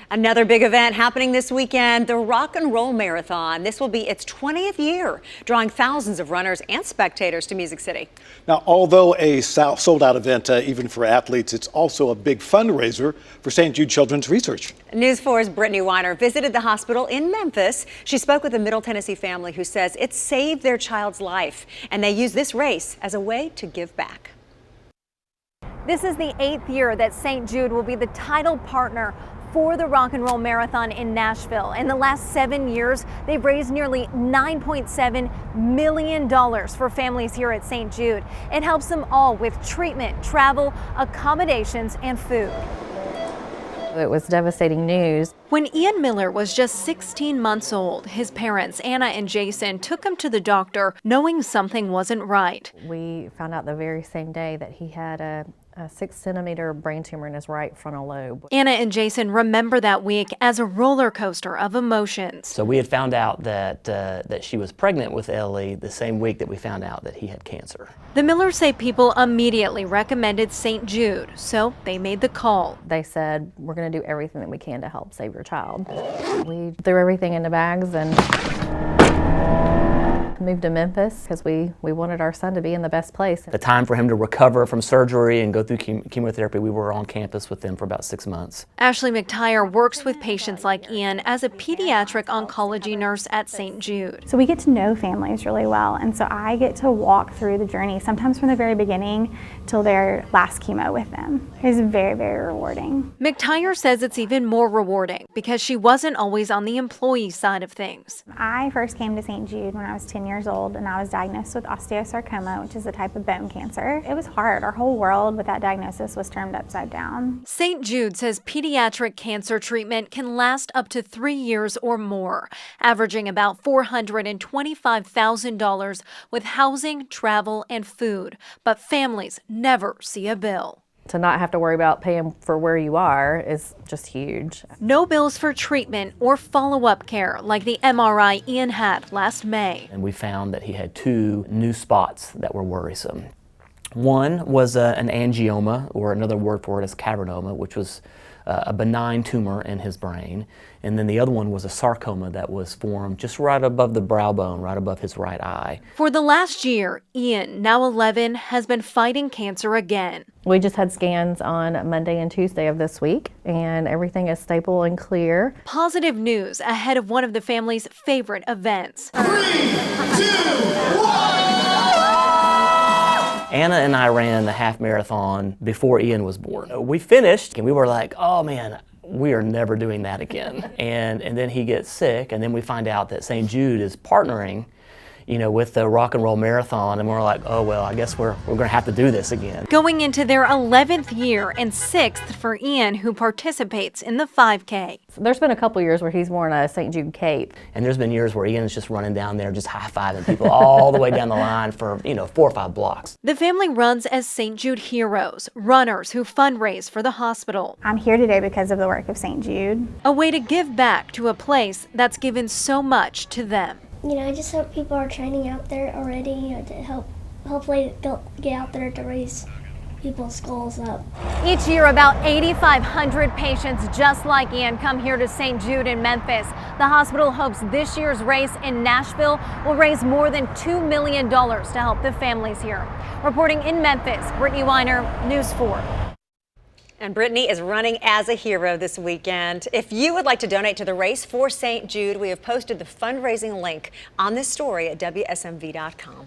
Another big event happening this weekend, the Rock and Roll Marathon. This will be its 20th year, drawing thousands of runners and spectators to Music City. Now, although a sold-out event even for athletes, it's also a big fundraiser for St. Jude Children's Research. News 4's Brittany Weiner visited the hospital in Memphis. She spoke with a Middle Tennessee family who says it saved their child's life, and they use this race as a way to give back. This is the 8th year that St. Jude will be the title partner for the Rock and Roll Marathon in Nashville. In the last 7 years, they've raised nearly $9.7 million for families here at St. Jude. It helps them all with treatment, travel, accommodations, and food. It was devastating news. When Ian Miller was just 16 months old, his parents, Anna and Jason, took him to the doctor knowing something wasn't right. We found out the very same day that he had a 6-centimeter brain tumor in his right frontal lobe. Anna and Jason remember that week as a roller coaster of emotions. So we had found out that she was pregnant with Ellie the same week that we found out that he had cancer. The Millers say people immediately recommended St. Jude, so they made the call. They said, we're going to do everything that we can to help save your child. We threw everything into bags and moved to Memphis because we wanted our son to be in the best place. The time for him to recover from surgery and go through chemotherapy, we were on campus with them for about 6 months. Ashley McTire works with patients like Ian as a pediatric oncology nurse at St. Jude. So we get to know families really well, and so I get to walk through the journey, sometimes from the very beginning till their last chemo with them. It's very, very rewarding. McTire says it's even more rewarding because she wasn't always on the employee side of things. I first came to St. Jude when I was 10 years old, and I was diagnosed with osteosarcoma, which is a type of bone cancer. It was hard. Our whole world with that diagnosis was turned upside down. St. Jude says pediatric cancer treatment can last up to 3 years or more, averaging about $425,000 with housing, travel, and food. But families never see a bill. To not have to worry about paying for where you are is just huge. No bills for treatment or follow-up care like the MRI Ian had last May. And we found that he had 2 new spots that were worrisome. One was an angioma, or another word for it is cavernoma, which was a benign tumor in his brain. And then the other one was a sarcoma that was formed just right above the brow bone, right above his right eye. For the last year, Ian, now 11, has been fighting cancer again. We just had scans on Monday and Tuesday of this week, and everything is stable and clear. Positive news ahead of one of the family's favorite events. 3, 2, 1! Anna and I ran the half marathon before Ian was born. We finished and we were like, oh man, we are never doing that again. And then he gets sick, and then we find out that St. Jude is partnering, with the Rock and Roll Marathon, and we're like, oh well, I guess we're going to have to do this again. Going into their 11th year and 6th for Ian, who participates in the 5K. There's been a couple years where he's worn a St. Jude cape. And there's been years where Ian's just running down there, just high-fiving people all the way down the line for, 4 or 5 blocks. The family runs as St. Jude heroes, runners who fundraise for the hospital. I'm here today because of the work of St. Jude. A way to give back to a place that's given so much to them. I just hope people are training out there already, to hopefully get out there to raise people's goals up. Each year, about 8,500 patients just like Ian come here to St. Jude in Memphis. The hospital hopes this year's race in Nashville will raise more than $2 million to help the families here. Reporting in Memphis, Brittany Weiner, News 4. And Brittany is running as a hero this weekend. If you would like to donate to the race for St. Jude, we have posted the fundraising link on this story at WSMV.com.